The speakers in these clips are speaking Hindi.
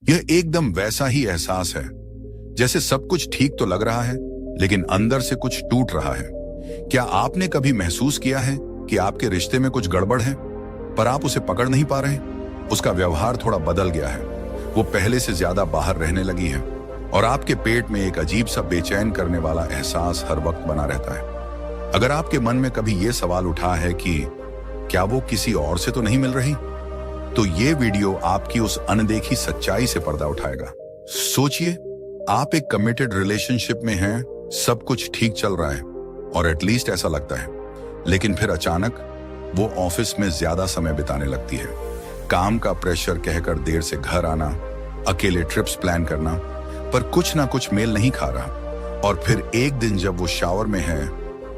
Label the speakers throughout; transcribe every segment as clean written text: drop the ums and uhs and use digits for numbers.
Speaker 1: यह एकदम वैसा ही एहसास है जैसे सब कुछ ठीक तो लग रहा है, लेकिन अंदर से कुछ टूट रहा है। क्या आपने कभी महसूस किया है कि आपके रिश्ते में कुछ गड़बड़ है, पर आप उसे पकड़ नहीं पा रहे? उसका व्यवहार थोड़ा बदल गया है, वो पहले से ज्यादा बाहर रहने लगी है, और आपके पेट में एक अजीब सा बेचैन करने वाला एहसास हर वक्त बना रहता है। अगर आपके मन में कभी यह सवाल उठा है कि क्या वो किसी और से तो नहीं मिल रही, तो ये वीडियो आपकी उस अनदेखी सच्चाई से पर्दा उठाएगा। सोचिए, आप एक कमिटेड रिलेशनशिप में हैं, सब कुछ ठीक चल रहा है और एटलीस्ट ऐसा लगता है, लेकिन फिर अचानक वो ऑफिस में ज्यादा समय बिताने लगती है। काम का प्रेशर कहकर देर से घर आना, अकेले ट्रिप्स प्लान करना, पर कुछ ना कुछ मेल नहीं खा रहा। और फिर एक दिन जब वो शावर में है,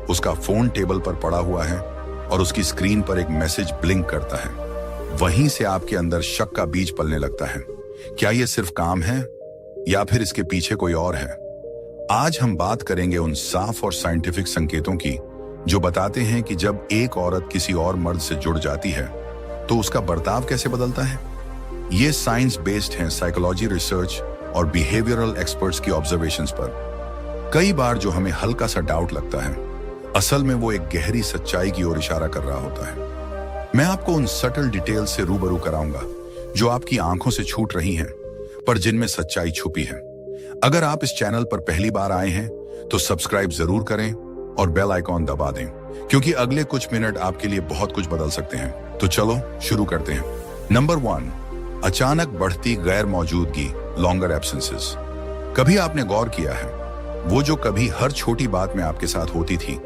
Speaker 1: उसका फोन टेबल पर पड़ा हुआ है और उसकी स्क्रीन पर एक मैसेज ब्लिंक करता है। वहीं से आपके अंदर शक का बीज पलने लगता है। क्या ये सिर्फ काम है या फिर इसके पीछे कोई और है? आज हम बात करेंगे उन साफ और साइंटिफिक संकेतों की जो बताते हैं कि जब एक औरत किसी और मर्द से जुड़ जाती है तो उसका बर्ताव कैसे बदलता है। ये साइंस बेस्ड हैं साइकोलॉजी रिसर्च और बिहेवियरल एक्सपर्ट्स की ऑब्जर्वेशंस पर। कई बार जो हमें हल्का सा डाउट लगता है, असल में वो एक गहरी सच्चाई की ओर इशारा कर रहा होता है। मैं आपको उन सटल डिटेल्स से रूबरू कराऊंगा जो आपकी आंखों से छूट रही हैं, पर जिनमें सच्चाई छुपी है। अगर आप इस चैनल पर पहली बार आए हैं तो सब्सक्राइब जरूर करें और बेल आइकॉन दबा दें, क्योंकि अगले कुछ मिनट आपके लिए बहुत कुछ बदल सकते हैं। तो चलो शुरू करते हैं। नंबर 1, अचानक बढ़ती गैर मौजूदगी, लॉन्गर एब्सेंसेस। कभी आपने गौर किया है, वो जो कभी हर छोटी बात में आपके साथ होती थी,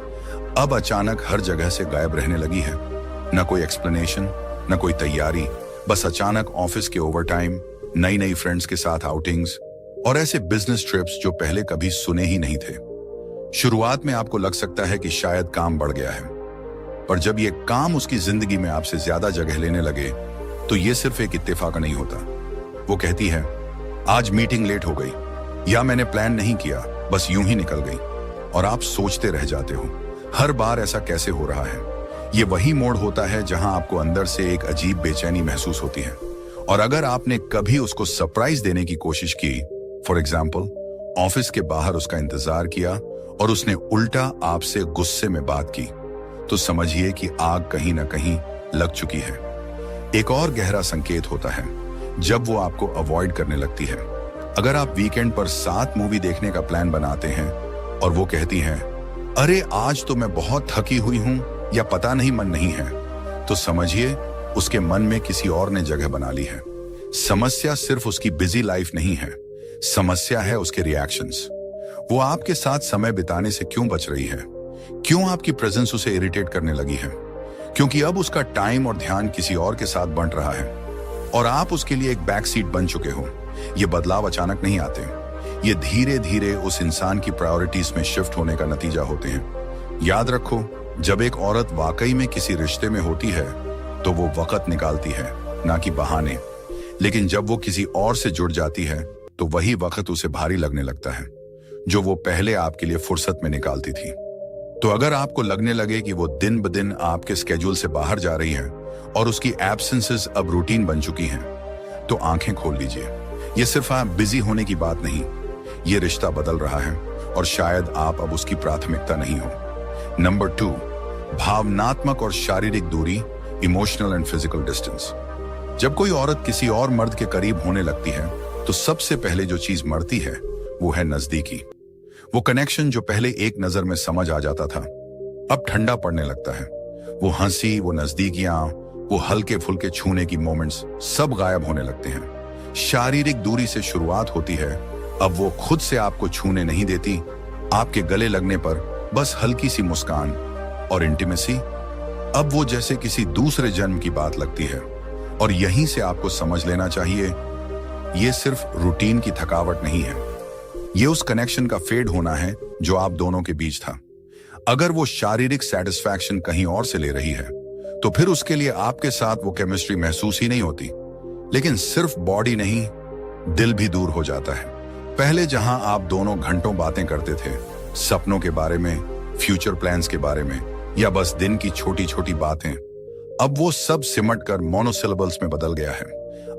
Speaker 1: अब अचानक हर जगह से गायब रहने लगी है। न कोई एक्सप्लेनेशन, न कोई तैयारी, बस अचानक ऑफिस के ओवरटाइम, नई नई फ्रेंड्स के साथ आउटिंग्स और ऐसे बिजनेस ट्रिप्स जो पहले कभी सुने ही नहीं थे। शुरुआत में आपको लग सकता है कि शायद काम बढ़ गया है, पर जब ये काम उसकी जिंदगी में आपसे ज्यादा जगह लेने लगे तो ये सिर्फ एक इत्तेफाक नहीं होता। वो कहती है, आज मीटिंग लेट हो गई, या मैंने प्लान नहीं किया, बस यूं ही निकल गई। और आप सोचते रह जाते हो, हर बार ऐसा कैसे हो रहा है। ये वही मोड़ होता है जहां आपको अंदर से एक अजीब बेचैनी महसूस होती है। और अगर आपने कभी उसको सरप्राइज देने की कोशिश की, फॉर एग्जाम्पल ऑफिस के बाहर उसका इंतजार किया और उसने उल्टा आपसे गुस्से में बात की, तो समझिए कि आग कहीं ना कहीं लग चुकी है। एक और गहरा संकेत होता है जब वो आपको अवॉइड करने लगती है। अगर आप वीकेंड पर 7 मूवी देखने का प्लान बनाते हैं और वो कहती हैं, अरे आज तो मैं बहुत थकी हुई हूं, या पता नहीं मन नहीं है, तो समझिए उसके मन में किसी और ने जगह बना ली है। समस्या सिर्फ उसकी बिजी लाइफ नहीं है, समस्या है उसके रिएक्शंस। वो आपके साथ समय बिताने से क्यों बच रही है? क्यों आपकी प्रेजेंस उसे इरिटेट करने लगी है? क्योंकि अब उसका टाइम और ध्यान किसी और के साथ बंट रहा है और आप उसके लिए एक बैक सीट बन चुके हो। ये बदलाव अचानक नहीं आते, ये धीरे धीरे उस इंसान की प्रायोरिटीज में शिफ्ट होने का नतीजा होते हैं। याद रखो, जब एक औरत वाकई में किसी रिश्ते में होती है तो वो वक्त निकालती है, ना कि बहाने। लेकिन जब वो किसी और से जुड़ जाती है तो वही वक्त उसे भारी लगने लगता है जो वो पहले आपके लिए फुर्सत में निकालती थी। तो अगर आपको लगने लगे कि वो दिन ब दिन आपके स्केड्यूल से बाहर जा रही है और उसकी एब्सेंसेस अब रूटीन बन चुकी हैं, तो आंखें खोल लीजिए। ये सिर्फ आप बिजी होने की बात नहीं, ये रिश्ता बदल रहा है और शायद आप अब उसकी प्राथमिकता नहीं हो। नंबर 2, भावनात्मक और शारीरिक दूरी, इमोशनल एंड फिजिकल डिस्टेंस। जब कोई औरत किसी और मर्द के करीब होने लगती है तो सबसे पहले जो चीज मरती है वो है नजदीकी। वो कनेक्शन जो पहले एक नजर में समझ आ जाता था, अब ठंडा पड़ने लगता है। वो हंसी, वो नजदीकियां, वो हल्के फुल्के छूने की मोमेंट्स सब गायब होने लगते हैं। शारीरिक दूरी से शुरुआत होती है, अब वो खुद से आपको छूने नहीं देती, आपके गले लगने पर बस हल्की सी मुस्कान। और इंटीमेसी, अब वो जैसे किसी दूसरे जन्म की बात लगती है। और यहीं से आपको समझ लेना चाहिए, ये सिर्फ रूटीन की थकावट नहीं है, ये उस कनेक्शन का फेड होना है जो आप दोनों के बीच था। अगर वो शारीरिक सेटिस्फैक्शन कहीं और से ले रही है तो फिर उसके लिए आपके साथ वो केमिस्ट्री महसूस ही नहीं होती। लेकिन सिर्फ बॉडी नहीं, दिल भी दूर हो जाता है। पहले जहां आप दोनों घंटों बातें करते थे, सपनों के बारे में, फ्यूचर प्लान्स के बारे में, या बस दिन की छोटी छोटी बातें, अब वो सब सिमट कर मोनोसिलेबल्स में बदल गया है।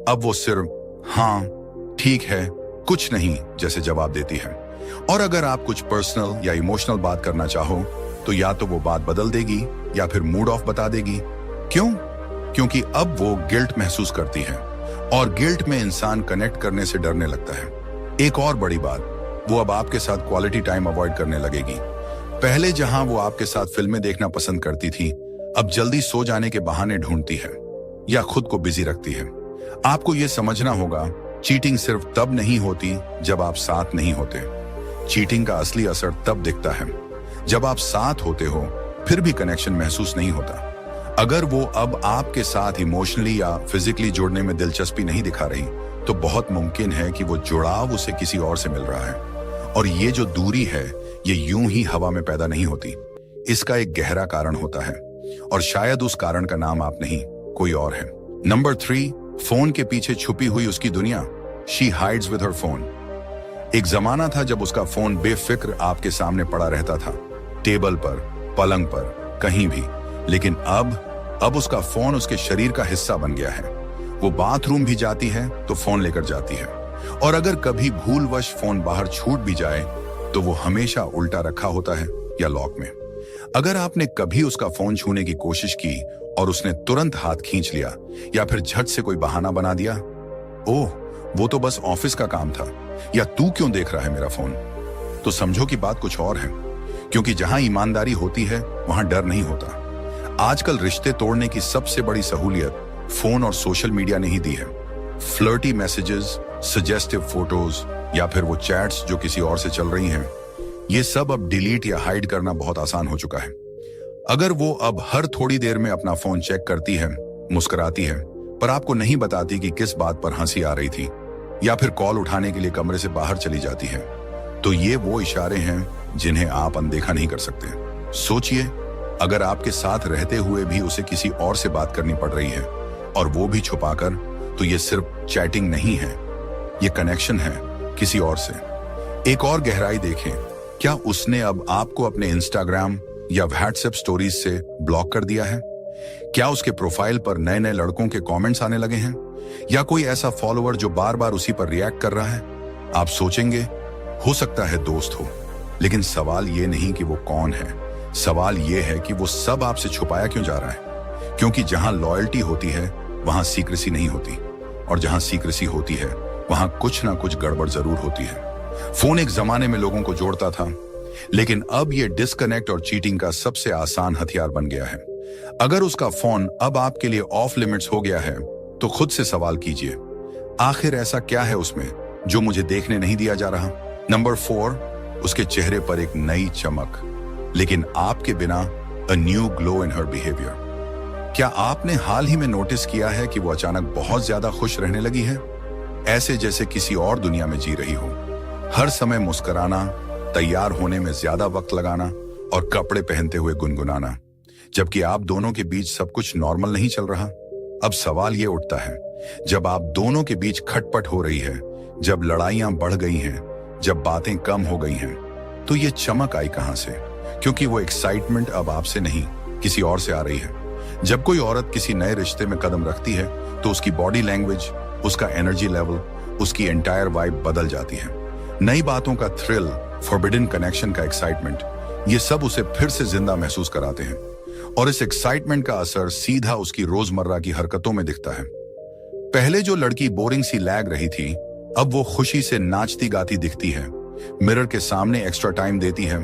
Speaker 1: अब वो सिर्फ हाँ, ठीक है, कुछ नहीं जैसे जवाब देती है। और अगर आप कुछ पर्सनल या इमोशनल बात करना चाहो तो या तो वो बात बदल देगी या फिर मूड ऑफ बता देगी। क्यों? क्योंकि अब वो गिल्ट महसूस करती है और गिल्ट में इंसान कनेक्ट करने से डरने लगता है। एक और बड़ी बात, वो अब आपके साथ क्वालिटी टाइम अवॉइड करने लगेगी। पहले जहां वो आपके साथ फिल्में देखना पसंद करती थी, अब जल्दी सो जाने के बहाने ढूंढती है या खुद को बिजी रखती है। आपको यह समझना होगा, चीटिंग सिर्फ तब नहीं होती जब आप साथ नहीं होते। चीटिंग का असली असर तब दिखता है जब आप साथ होते हो फिर भी कनेक्शन महसूस नहीं होता। अगर वो अब आपके साथ इमोशनली या फिजिकली जुड़ने में दिलचस्पी नहीं दिखा रही तो बहुत मुमकिन है कि वो जुड़ाव उसे किसी और से मिल रहा है। और ये जो दूरी है, ये यूं ही हवा में पैदा नहीं होती। इसका एक गहरा कारण होता है और शायद उस कारण का नाम आप नहीं, कोई और है। नंबर 3, फोन के पीछे छुपी हुई उसकी दुनिया। She hides with her phone. एक जमाना था जब उसका फोन बेफिक्र आपके सामने पड़ा रहता था, टेबल पर, पलंग पर, कहीं भी। लेकिन अब उसका फोन उसके शरीर का हिस्सा बन गया है। वो बाथरूम भी जाती है तो फोन लेकर जाती है, और अगर कभी भूलवश फोन बाहर छूट भी जाए तो वो हमेशा उल्टा रखा होता है या लॉक में। अगर आपने कभी उसका फोन छूने की कोशिश की और उसने तुरंत हाथ खींच लिया या फिर झट से कोई बहाना बना दिया, ओह वो तो बस ऑफिस का काम था, या तू क्यों देख रहा है मेरा फोन, तो समझो कि बात कुछ और है। क्योंकि जहां ईमानदारी होती है वहां डर नहीं होता। आजकल रिश्ते तोड़ने की सबसे बड़ी सहूलियत फोन और सोशल मीडिया ने ही दी है। फ्लर्टी मैसेजेस, सजेस्टिव फोटोज या फिर वो चैट्स जो किसी और से चल रही हैं, ये सब अब डिलीट या हाइड करना बहुत आसान हो चुका है। अगर वो अब हर थोड़ी देर में अपना फोन चेक करती है, मुस्कुराती है, पर आपको नहीं बताती कि किस बात पर हंसी आ रही थी, या फिर कॉल उठाने के लिए कमरे से बाहर चली जाती है, तो ये वो इशारे हैं जिन्हें आप अनदेखा नहीं कर सकते। सोचिए, अगर आपके साथ रहते हुए भी उसे किसी और से बात करनी पड़ रही है और वो भी छुपाकर, तो ये सिर्फ चैटिंग नहीं है, ये कनेक्शन है किसी और से। एक और गहराई देखें, क्या उसने अब आपको अपने इंस्टाग्राम या व्हाट्सएप स्टोरीज से ब्लॉक कर दिया है? क्या उसके प्रोफाइल पर नए नए लड़कों के कमेंट्स आने लगे हैं, या कोई ऐसा फॉलोअर जो बार बार उसी पर रिएक्ट कर रहा है? आप सोचेंगे हो सकता है दोस्त हो, लेकिन सवाल ये नहीं कि वो कौन है, सवाल ये है कि वो सब आपसे छुपाया क्यों जा रहा है। क्योंकि जहां लॉयल्टी होती है वहां सीक्रेसी नहीं होती, और जहां सीक्रेसी होती है वहां कुछ ना कुछ गड़बड़ जरूर होती है। फोन एक जमाने में लोगों को जोड़ता था, लेकिन अब ये डिस्कनेक्ट और चीटिंग का सबसे आसान हथियार बन गया है। अगर उसका फोन अब आपके लिए ऑफ लिमिट्स हो गया है तो खुद से सवाल कीजिए, आखिर ऐसा क्या है उसमें जो मुझे देखने नहीं दिया जा रहा? नंबर 4, उसके चेहरे पर एक नई चमक, लेकिन आपके बिना a new glow in her behaviour. क्या आपने हाल ही में नोटिस किया है कि वो अचानक बहुत ज्यादा खुश रहने लगी है, ऐसे जैसे किसी और दुनिया में जी रही हो? हर समय मुस्कुराना, तैयार होने में ज्यादा वक्त लगाना और कपड़े पहनते हुए गुनगुनाना, जबकि आप दोनों के बीच सब कुछ नॉर्मल नहीं चल रहा। अब सवाल ये उठता है, जब आप दोनों के बीच खटपट हो रही है, जब लड़ाइयां बढ़ गई हैं, जब बातें कम हो गई हैं, तो ये चमक आई कहां से? क्योंकि वो एक्साइटमेंट अब आपसे नहीं, किसी और से आ रही है। जब कोई औरत किसी नए रिश्ते में कदम रखती है तो उसकी बॉडी लैंग्वेज, उसका एनर्जी लेवल, उसकी एंटायर वाइब बदल जाती है। नई बातों का थ्रिल, फॉरबिडन कनेक्शन का एक्साइटमेंट, ये सब उसे फिर से जिंदा महसूस कराते हैं, और इस एक्साइटमेंट का असर सीधा उसकी रोजमर्रा की हरकतों में दिखता है। पहले जो लड़की बोरिंग सी लैग रही थी, अब वो खुशी से नाचती गाती दिखती है, मिरर के सामने एक्स्ट्रा टाइम देती है,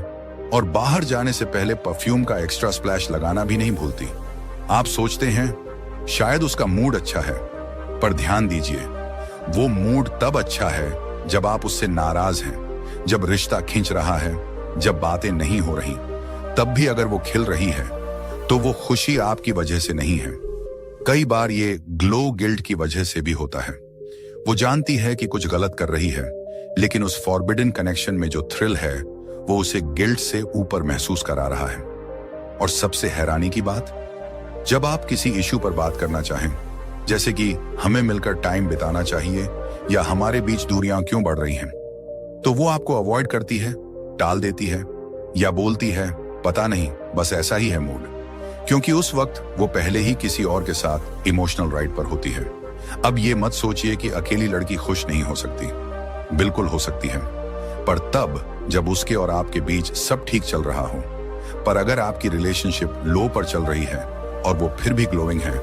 Speaker 1: और बाहर जाने से पहले परफ्यूम का एक्स्ट्रा स्प्लैश लगाना भी नहीं भूलती। आप सोचते हैं शायद उसका मूड अच्छा है, पर ध्यान दीजिए, वो मूड तब अच्छा है जब आप उससे नाराज हैं, जब रिश्ता खिंच रहा है, जब बातें नहीं हो रही। तब भी अगर वो खिल रही है तो वो खुशी आपकी वजह से नहीं है। कई बार ये ग्लो गिल्ट की वजह से भी होता है। वो जानती है कि कुछ गलत कर रही है, लेकिन उस फॉरबिडन कनेक्शन में जो थ्रिल है वो उसे गिल्ट से ऊपर महसूस करा रहा है। और सबसे हैरानी की बात, जब आप किसी इशू पर बात करना चाहें, जैसे कि हमें मिलकर टाइम बिताना चाहिए या हमारे बीच दूरियां क्यों बढ़ रही हैं, तो वो आपको अवॉइड करती है, टाल देती है, या बोलती है पता नहीं बस ऐसा ही है मूड, क्योंकि उस वक्त वो पहले ही किसी और के साथ इमोशनल राइड पर होती है। अब ये मत सोचिए कि अकेली लड़की खुश नहीं हो सकती, बिल्कुल हो सकती है, पर तब जब उसके और आपके बीच सब ठीक चल रहा हो। पर अगर आपकी रिलेशनशिप लो पर चल रही है और वो फिर भी ग्लोइंग है,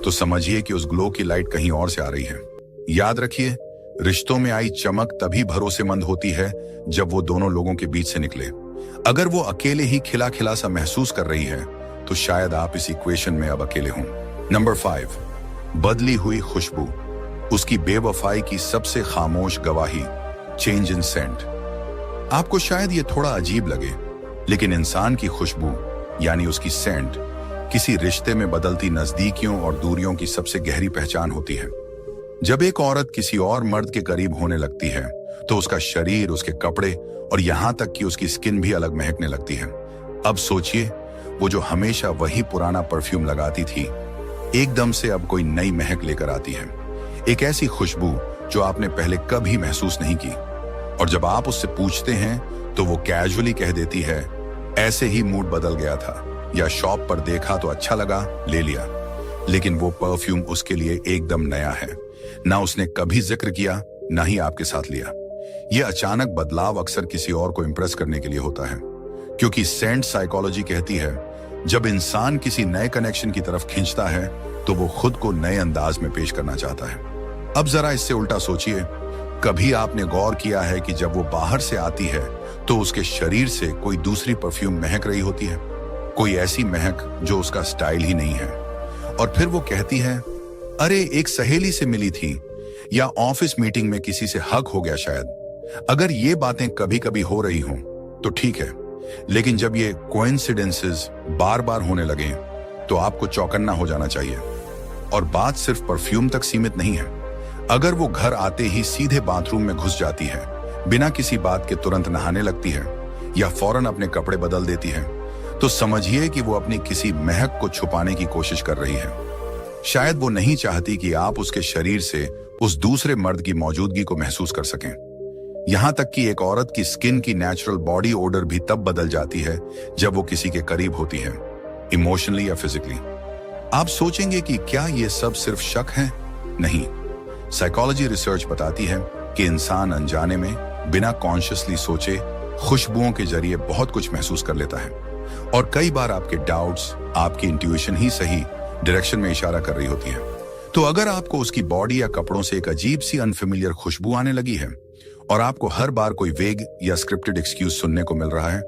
Speaker 1: तो समझिए कि उस ग्लो की लाइट कहीं और से आ रही है। याद रखिए, रिश्तों में आई चमक तभी भरोसेमंद होती है जब वो दोनों लोगों के बीच से निकले। अगर वो अकेले ही खिला खिला सा महसूस कर रही है, तो शायद आप इस इक्वेशन में अब अकेले हों। नंबर 5, बदली हुई खुशबू। उसकी बेवफाई की सबसे खामोश गवाही, चेंज इन सेंट। आपको शायद ये थोड़ा अजीब लगे, लेकिन इंसान की खुशबू यानी उसकी सेंट किसी रिश्ते में बदलती नजदीकियों और दूरियों की सबसे गहरी पहचान होती है। जब एक औरत किसी और मर्द के करीब होने लगती है, तो उसका शरीर, उसके कपड़े और यहां तक कि उसकी स्किन भी अलग महकने लगती है। अब सोचिए, वो जो हमेशा वही पुराना परफ्यूम लगाती थी, एकदम से अब कोई नई महक लेकर आती है। एक ऐसी खुशबू जो आपने पहले कभी महसूस नहीं की। और जब आप उससे पूछते हैं, तो वो कैजुअली कह देती है, ऐसे ही मूड बदल गया था, या शॉप पर देखा तो अच्छा लगा, ले लिया। लेकिन वो परफ्यूम उसके लिए एकदम नया है। ना उसने कभी जिक्र किया, ना ही आपके साथ लिया। यह अचानक बदलाव अक्सर किसी और को इंप्रेस करने के लिए होता है, क्योंकि सेंट साइकोलॉजी कहती है, जब इंसान किसी नए कनेक्शन की तरफ खींचता है, तो वो खुद को नए अंदाज में पेश करना चाहता है। अब जरा इससे उल्टा सोचिए, कभी आपने गौर किया है कि जब वो बाहर से आती है, तो उसके शरीर से कोई दूसरी परफ्यूम महक रही होती है, कोई ऐसी महक जो उसका स्टाइल ही नहीं है। और फिर वो कहती है, अरे एक सहेली से मिली थी, या ऑफिस मीटिंग में किसी से हक हो गया शायद। अगर ये बातें कभी कभी हो रही हों तो ठीक है, लेकिन जब ये कोइंसिडेंसेस बार बार होने लगे, तो आपको चौकन्ना हो जाना चाहिए। और बात सिर्फ परफ्यूम तक सीमित नहीं है। अगर वो घर आते ही सीधे बाथरूम में घुस जाती है, बिना किसी बात के तुरंत नहाने लगती है, या फौरन अपने कपड़े बदल देती है, तो समझिए कि वो अपनी किसी महक को छुपाने की कोशिश कर रही है। शायद वो नहीं चाहती कि आप उसके शरीर से उस दूसरे मर्द की मौजूदगी को महसूस कर सकें। यहां तक कि एक औरत की स्किन की नेचुरल बॉडी ओडर भी तब बदल जाती है जब वो किसी के करीब होती है, इमोशनली या फिजिकली। आप सोचेंगे कि क्या ये सब सिर्फ शक है? नहीं, साइकोलॉजी रिसर्च बताती है कि इंसान अनजाने में, बिना कॉन्शियसली सोचे, खुशबुओं के जरिए बहुत कुछ महसूस कर लेता है। और कई बार आपके डाउट्स, आपकी इंट्यूशन ही सही डायरेक्शन में इशारा कर रही होती है। तो अगर आपको उसकी बॉडी या कपड़ों से एक अजीब सी अनफेमिलियर खुशबू आने लगी है, और आपको हर बार कोई वेग या स्क्रिप्टेड एक्सक्यूज सुनने को मिल रहा है,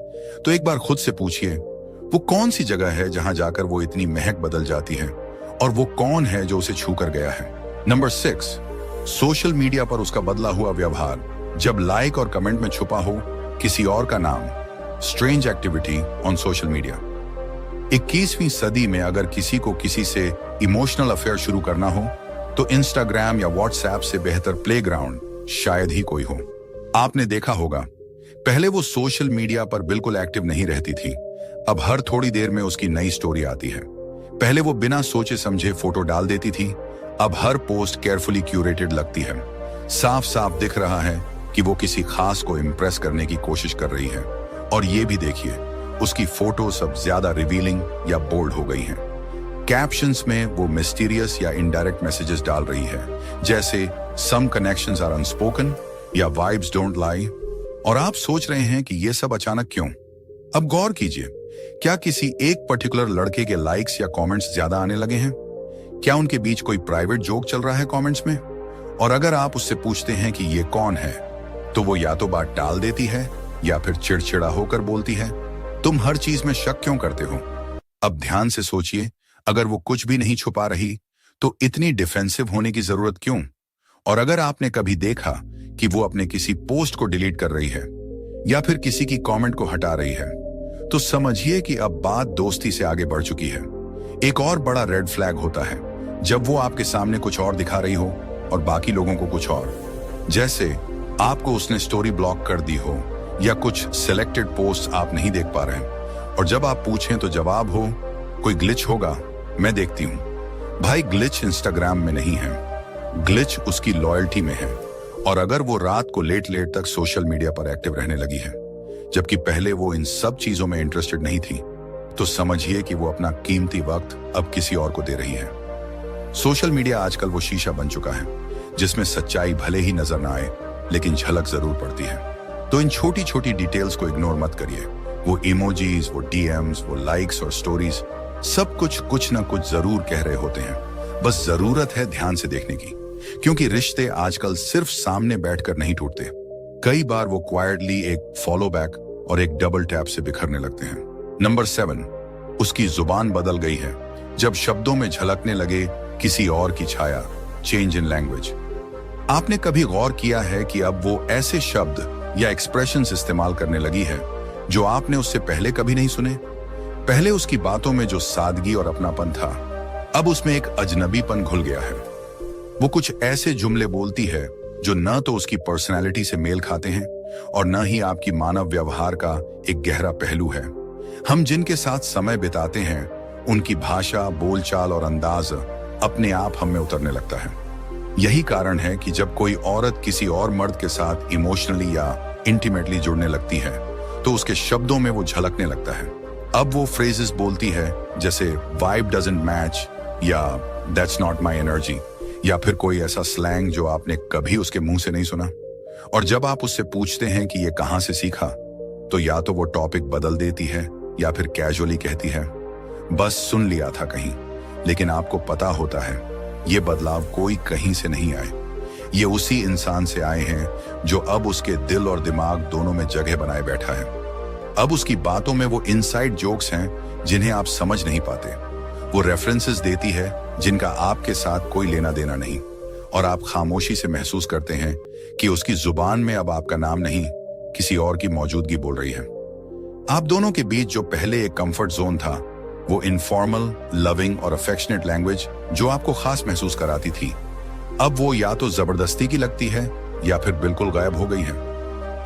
Speaker 1: तो एक बार खुद से पूछिए, वो कौन सी जगह है जहां जाकर वो इतनी महक बदल जाती है, और वो कौन है जो उसे छू कर गया है। नंबर 6, सोशल मीडिया पर उसका बदला हुआ व्यवहार। जब लाइक और कमेंट में छुपा हो किसी और का नाम, strange activity on social media. 21वीं सदी में अगर किसी को किसी से इमोशनल अफेयर शुरू करना हो, तो इंस्टाग्राम या व्हाट्सएप से बेहतर प्लेग्राउंड शायद ही कोई हो। आपने देखा होगा, पहले वो सोशल मीडिया पर बिल्कुल एक्टिव नहीं रहती थी, अब हर थोड़ी देर में उसकी नई स्टोरी आती है। पहले वो बिना सोचे समझे फोटो डाल देती थी, अब हर पोस्ट केयरफुली क्यूरेटेड लगती है। साफ साफ दिख रहा है कि वो किसी खास को इम्प्रेस करने की कोशिश कर रही है। और ये भी देखिए, उसकी फोटो सब ज्यादा रिवीलिंग या बोल्ड हो गई हैं। कैप्शंस में वो मिस्टीरियस या इनडायरेक्ट मैसेजेस डाल रही है, जैसे सम कनेक्शंस आर अनस्पोकन या वाइब्स डोंट लाई। और आप सोच रहे हैं कि ये सब अचानक क्यों? अब गौर कीजिए, क्या किसी एक पर्टिकुलर लड़के के लाइक्स या कमेंट्स ज्यादा आने लगे हैं? क्या उनके बीच कोई प्राइवेट जोक चल रहा है कमेंट्स में? और अगर आप उससे पूछते हैं कि ये कौन है, तो वो या तो बात टाल देती है या फिर चिड़चिड़ा होकर बोलती है, तुम हर चीज में शक क्यों करते हो? अब ध्यान से सोचिए, अगर वो कुछ भी नहीं छुपा रही, तो इतनी डिफेंसिव होने की जरूरत क्यों? और अगर आपने कभी देखा कि वो अपने किसी पोस्ट को डिलीट कर रही है या फिर किसी की कमेंट को हटा रही है, तो समझिए कि अब बात दोस्ती से आगे बढ़ चुकी है। एक और बड़ा रेड फ्लैग होता है जब वो आपके सामने कुछ और दिखा रही हो और बाकी लोगों को कुछ और। जैसे आपको उसने स्टोरी ब्लॉक कर दी हो, या कुछ सिलेक्टेड पोस्ट आप नहीं देख पा रहे हैं, और जब आप पूछें तो जवाब हो, कोई ग्लिच होगा, मैं देखती हूं। भाई, ग्लिच इंस्टाग्राम में नहीं है, ग्लिच उसकी लॉयल्टी में है। और अगर वो रात को लेट तक सोशल मीडिया पर एक्टिव रहने लगी है, जबकि पहले वो इन सब चीजों में इंटरेस्टेड नहीं थी, तो समझिए कि वो अपना कीमती वक्त अब किसी और को दे रही है। सोशल मीडिया आजकल वो शीशा बन चुका है जिसमें सच्चाई भले ही नजर ना आए लेकिन झलक जरूर पड़ती है। तो इन छोटी छोटी डिटेल्स को इग्नोर मत करिए। वो इमोजीज, वो डीएम्स, वो लाइक्स और स्टोरीज, सब कुछ ना कुछ जरूर कह रहे होते हैं। बस जरूरत है ध्यान से देखने की, क्योंकि रिश्ते आजकल सिर्फ सामने बैठकर नहीं टूटते। कई बार वो क्वाइटली एक फॉलो बैक और एक डबल टैप से बिखरने लगते हैं। नंबर 7, उसकी जुबान बदल गई है। जब शब्दों में झलकने लगे किसी और की छाया, चेंज इन लैंग्वेज। आपने कभी गौर किया है कि अब वो ऐसे शब्द या एक्सप्रेशंस इस्तेमाल करने लगी है जो आपने उससे पहले कभी नहीं सुने? पहले उसकी बातों में जो सादगी और अपनापन था, अब उसमें एक अजनबीपन घुल गया है। वो कुछ ऐसे जुमले बोलती है जो न तो उसकी पर्सनैलिटी से मेल खाते हैं और न ही आपकी मानव व्यवहार का एक गहरा पहलू है। हम जिनके साथ समय बिताते हैं उनकी भाषा, बोलचाल और अंदाज अपने आप हम में उतरने लगता है। यही कारण है कि जब कोई औरत किसी और मर्द के साथ इमोशनली या इंटीमेटली जुड़ने लगती है तो उसके शब्दों में वो झलकने लगता है। अब वो फ्रेजेस बोलती है जैसे वाइब डजंट मैच या दैट्स नॉट माई एनर्जी, या फिर कोई ऐसा स्लैंग जो आपने कभी उसके मुंह से नहीं सुना। और जब आप उससे पूछते हैं कि ये कहां से सीखा, तो या तो वो टॉपिक बदल देती है या फिर कैजुअली कहती है बस सुन लिया था कहीं। लेकिन आपको पता होता है ये बदलाव कोई कहीं से नहीं आए, ये उसी इंसान से आए हैं जो अब उसके दिल और दिमाग दोनों में जगह बनाए बैठा है। अब उसकी बातों में वो इनसाइड जोक्स हैं जिन्हें आप समझ नहीं पाते। वो रेफरेंसेस देती है जिनका आपके साथ कोई लेना देना नहीं, और आप खामोशी से महसूस करते हैं कि उसकी जुबान में अब आपका नाम नहीं, किसी और की मौजूदगी बोल रही है। आप दोनों के बीच जो पहले एक कंफर्ट जोन था, वो इनफॉर्मल, लविंग और अफेक्शनेट लैंग्वेज जो आपको खास महसूस कराती थी, अब वो या तो जबरदस्ती की लगती है या फिर बिल्कुल गायब हो गई है।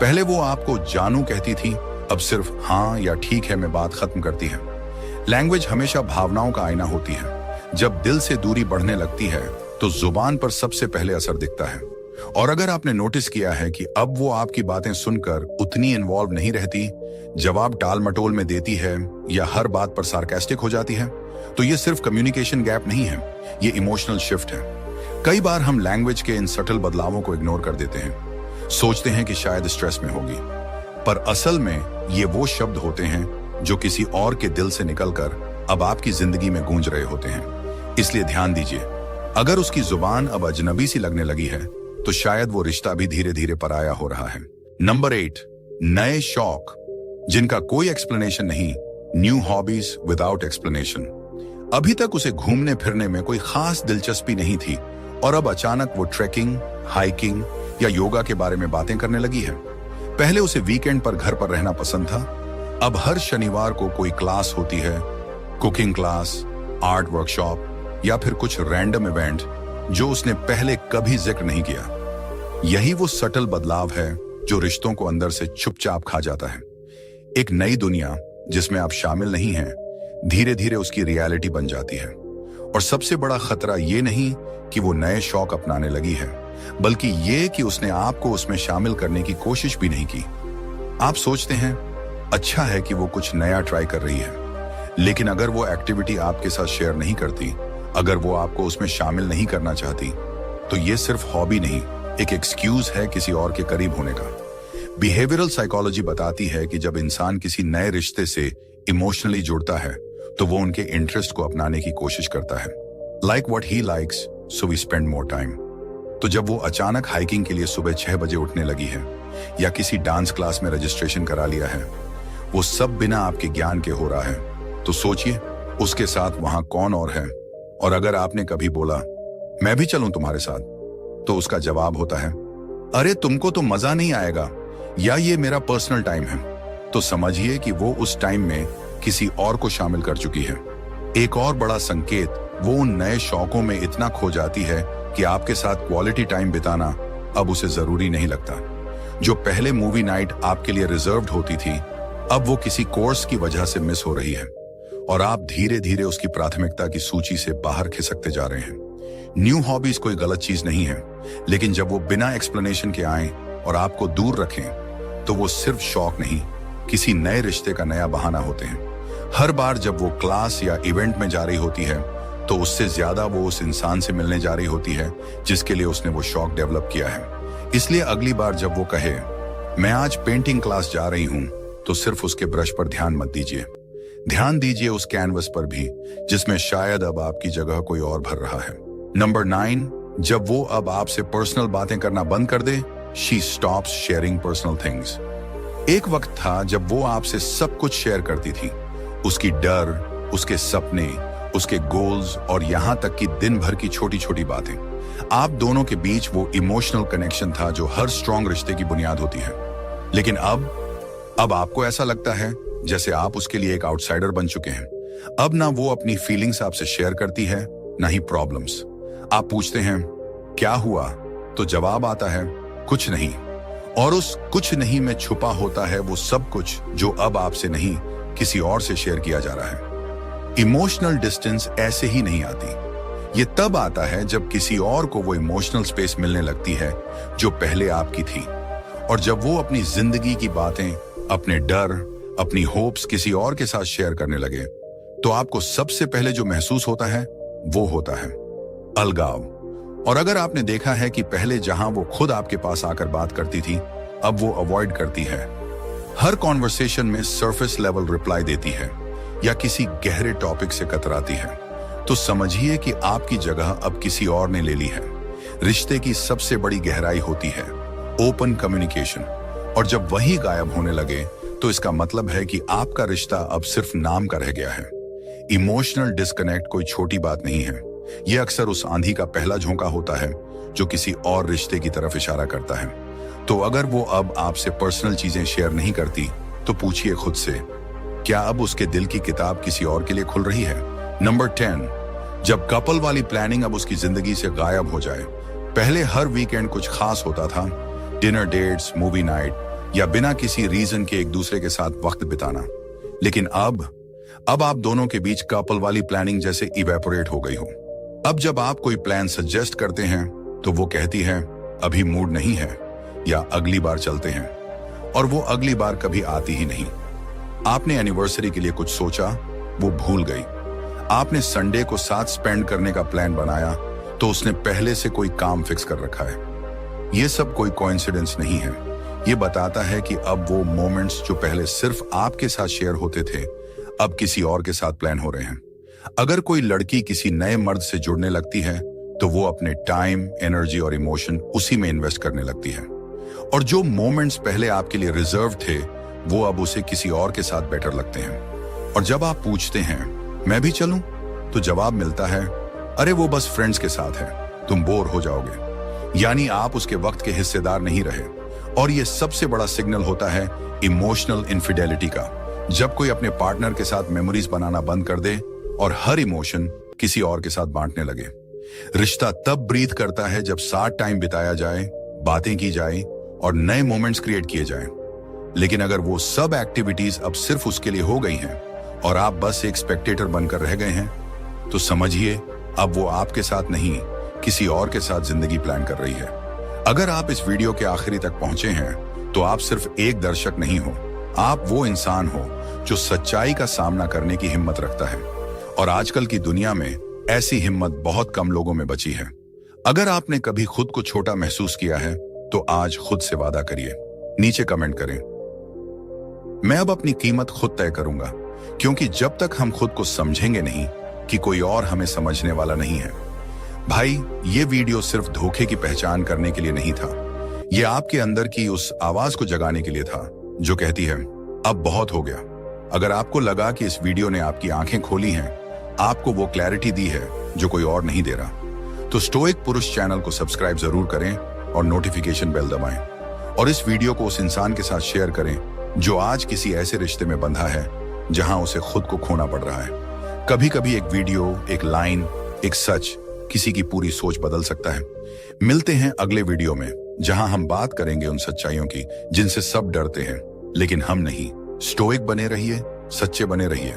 Speaker 1: पहले वो आपको जानू कहती थी, अब सिर्फ हाँ या ठीक है में बात खत्म करती है। लैंग्वेज हमेशा भावनाओं का आईना होती है। जब दिल से दूरी बढ़ने लगती है तो जुबान पर सबसे पहले असर दिखता है। और अगर आपने नोटिस किया है कि अब वो आपकी बातें सुनकर उतनी इन्वॉल्व नहीं रहती, जवाब टाल मटोल में देती है या हर बात पर सार्कास्टिक हो जाती है, तो ये सिर्फ कम्युनिकेशन गैप नहीं है, ये इमोशनल शिफ्ट है। कई बार हम लैंग्वेज के इन सटल बदलावों को इग्नोर कर देते हैं, सोचते हैं कि शायद स्ट्रेस में होगी, पर असल में ये वो शब्द होते हैं जो किसी और के दिल से निकलकर अब आपकी जिंदगी में गूंज रहे होते हैं। इसलिए ध्यान दीजिए, अगर उसकी जुबान अब अजनबी सी लगने लगी है तो शायद वो रिश्ता भी धीरे धीरे पराया हो रहा है। नंबर 8, नए शौक जिनका कोई एक्सप्लेनेशन नहीं, न्यू हॉबीज विदाउट एक्सप्लेनेशन। अभी तक उसे घूमने फिरने में कोई खास दिलचस्पी नहीं थी और अब अचानक वो ट्रैकिंग, हाइकिंग या योगा के बारे में बातें करने लगी है। पहले उसे वीकेंड पर घर पर रहना पसंद था, अब हर शनिवार को कोई क्लास होती है, कुकिंग क्लास, आर्ट वर्कशॉप या फिर कुछ रैंडम इवेंट जो उसने पहले कभी जिक्र नहीं किया। यही वो सटल बदलाव है जो रिश्तों को अंदर से चुपचाप खा जाता है। एक नई दुनिया जिसमें आप शामिल नहीं हैं, धीरे धीरे उसकी रियलिटी बन जाती है। और सबसे बड़ा खतरा ये नहीं कि वो नए शौक अपनाने लगी है, बल्कि ये कि उसने आपको उसमें शामिल करने की कोशिश भी नहीं की। आप सोचते हैं अच्छा है कि वो कुछ नया ट्राई कर रही है, लेकिन अगर वो एक्टिविटी आपके साथ शेयर नहीं करती, अगर वो आपको उसमें शामिल नहीं करना चाहती, तो ये सिर्फ हॉबी नहीं, एक एक्सक्यूज है किसी और के करीब होने का। बिहेवियरल साइकोलॉजी बताती है कि जब इंसान किसी नए रिश्ते से इमोशनली जुड़ता है तो वो उनके इंटरेस्ट को अपनाने की कोशिश करता है। Like what he likes so we spend more time. तो जब वो अचानक हाइकिंग के लिए सुबह 6 बजे उठने लगी है या किसी डांस क्लास में रजिस्ट्रेशन करा लिया है, वो सब बिना आपके ज्ञान के हो रहा है, तो सोचिए उसके साथ वहां कौन और है। और अगर आपने कभी बोला मैं भी चलूं तुम्हारे साथ, तो उसका जवाब होता है अरे तुमको तो मजा नहीं आएगा, या ये मेरा पर्सनल टाइम है, तो समझिए कि वो उस टाइम में किसी और को शामिल कर चुकी है। एक और बड़ा संकेत, वो उन नए शौकों में इतना खो जाती है कि आपके साथ क्वालिटी टाइम बिताना अब उसे जरूरी नहीं लगता। जो पहले मूवी नाइट आपके लिए रिजर्व्ड होती थी, अब वो किसी कोर्स की वजह से मिस हो रही है, और आप धीरे धीरे उसकी प्राथमिकता की सूची से बाहर खिसकते जा रहे हैं। न्यू हॉबीज कोई गलत चीज नहीं है, लेकिन जब वो बिना एक्सप्लेनेशन के आए और आपको दूर रखें, तो वो सिर्फ शौक नहीं, किसी नए रिश्ते का नया बहाना होते हैं। हर बार जब वो क्लास या इवेंट में जा रही होती है, तो उससे ज्यादा वो उस इंसान से मिलने जा रही होती है जिसके लिए उसने वो शौक डेवलप किया है। इसलिए अगली बार जब वो कहे मैं आज पेंटिंग क्लास जा रही हूं, तो सिर्फ उसके ब्रश पर ध्यान मत दीजिए, ध्यान दीजिए उस कैनवस पर भी जिसमें शायद अब आपकी जगह कोई और भर रहा है। नंबर 9, जब वो अब आपसे पर्सनल बातें करना बंद कर दे, she stops sharing personal things. एक वक्त था जब वो आपसे सब कुछ शेयर करती थी, उसकी डर, उसके सपने, उसके गोल्स और यहां तक कि दिन भर की छोटी छोटी बातें। आप दोनों के बीच वो इमोशनल कनेक्शन था जो हर स्ट्रॉन्ग रिश्ते की बुनियाद होती है। लेकिन अब आपको ऐसा लगता है जैसे आप उसके लिए एक आउटसाइडर बन चुके हैं। अब ना वो अपनी फीलिंग्स आपसे शेयर करती है, ना ही प्रॉब्लम्स। आप पूछते हैं क्या हुआ, तो जवाब आता है कुछ नहीं। और उस कुछ नहीं में छुपा होता है वो सब कुछ जो अब आपसे नहीं किसी और से शेयर किया जा रहा है। इमोशनल डिस्टेंस ऐसे ही नहीं आती, ये तब आता है जब किसी और को वो इमोशनल स्पेस मिलने लगती है जो पहले आपकी थी। और जब वो अपनी जिंदगी की बातें, अपने डर, अपनी होप्स किसी और के साथ शेयर करने लगे, तो आपको सबसे पहले जो महसूस होता है वो होता है अलगाव। और अगर आपने देखा है कि पहले जहां वो खुद आपके पास आकर बात करती थी, अब वो अवॉइड करती है, हर कॉन्वर्सेशन में सरफेस लेवल रिप्लाई देती है या किसी गहरे टॉपिक से कतराती है, तो समझिए कि आपकी जगह अब किसी और ने ले ली है। रिश्ते की सबसे बड़ी गहराई होती है ओपन कम्युनिकेशन, और जब वही गायब होने लगे तो इसका मतलब है कि आपका रिश्ता अब सिर्फ नाम का रह गया है। इमोशनल डिस्कनेक्ट कोई छोटी बात नहीं है, यह अक्सर उस आंधी का पहला झोंका होता है जो किसी और रिश्ते की तरफ इशारा करता है। तो अगर वो अब आपसे पर्सनल चीजें शेयर नहीं करती, तो पूछिए खुद से, क्या अब उसके दिल की किताब किसी और के लिए खुल रही है? नंबर 10, जब कपल वाली प्लानिंग अब उसकी जिंदगी से गायब हो जाए। पहले हर वीकेंड कुछ खास होता था, डिनर डेट्स, मूवी नाइट या बिना किसी रीजन के एक दूसरे के साथ वक्त बिताना। लेकिन अब आप दोनों के बीच कपल वाली प्लानिंग जैसे इवेपोरेट हो गई हो। अब जब आप कोई प्लान सजेस्ट करते हैं तो वो कहती है अभी मूड नहीं है या अगली बार चलते हैं, और वो अगली बार कभी आती ही नहीं। आपने एनिवर्सरी के लिए कुछ सोचा, वो भूल गई। आपने संडे को साथ स्पेंड करने का प्लान बनाया, तो उसने पहले से कोई काम फिक्स कर रखा है। ये सब कोई कोइंसिडेंस नहीं है, ये बताता है कि अब वो मोमेंट्स जो पहले सिर्फ आपके साथ शेयर होते थे, अब किसी और के साथ प्लान हो रहे हैं। अगर कोई लड़की किसी नए मर्द से जुड़ने लगती है, तो वो अपने टाइम, एनर्जी और इमोशन उसी में इन्वेस्ट करने लगती है। और जो मोमेंट्स पहले आपके लिए रिजर्व थे, वो अब उसे किसी और के साथ बेटर लगते हैं। और जब आप पूछते हैं मैं भी चलूं, तो जवाब मिलता है अरे वो बस फ्रेंड्स के साथ है, तुम बोर हो जाओगे। यानी आप उसके वक्त के हिस्सेदार नहीं रहे। और ये सबसे बड़ा सिग्नल होता है इमोशनल इनफिडेलिटी का, जब कोई अपने पार्टनर के साथ मेमोरीज बनाना बंद कर दे और हर इमोशन किसी और के साथ बांटने लगे। रिश्ता तब ब्रीथ करता है जब साथ टाइम बिताया जाए, बातें की जाए और नए मोमेंट्स क्रिएट किए जाएं। लेकिन अगर वो सब एक्टिविटीज अब सिर्फ उसके लिए हो गई हैं और आप बस एक स्पेक्टेटर बनकर रह गए हैं, तो समझिए अब वो आपके साथ नहीं किसी और के साथ जिंदगी प्लान कर रही है। अगर आप इस वीडियो के आखिरी तक पहुंचे हैं, तो आप सिर्फ एक दर्शक नहीं हो, आप वो इंसान हो जो सच्चाई का सामना करने की हिम्मत रखता है। और आजकल की दुनिया में ऐसी हिम्मत बहुत कम लोगों में बची है। अगर आपने कभी खुद को छोटा महसूस किया है, तो आज खुद से वादा करिए, नीचे कमेंट करें, मैं अब अपनी कीमत खुद तय करूंगा, क्योंकि जब तक हम खुद को समझेंगे नहीं कि कोई और हमें समझने वाला नहीं है। भाई, ये वीडियो सिर्फ धोखे की पहचान करने के लिए नहीं था, ये आपके अंदर की उस आवाज को जगाने के लिए था जो कहती है अब बहुत हो गया। अगर आपको लगा कि इस वीडियो ने आपकी आंखें खोली हैं, आपको वो क्लैरिटी दी है जो कोई और नहीं दे रहा, तो स्टोइक पुरुष चैनल को सब्सक्राइब जरूर करें और नोटिफिकेशन बेल दबाएं। और इस वीडियो को उस इंसान के साथ शेयर करें जो आज किसी ऐसे रिश्ते में बंधा है जहां उसे खुद को खोना पड़ रहा है। कभी कभी एक वीडियो, एक लाइन, एक सच किसी की पूरी सोच बदल सकता है। मिलते हैं अगले वीडियो में, जहां हम बात करेंगे उन सच्चाइयों की जिनसे सब डरते हैं, लेकिन हम नहीं। स्टोइक बने रहिए, सच्चे बने रहिए।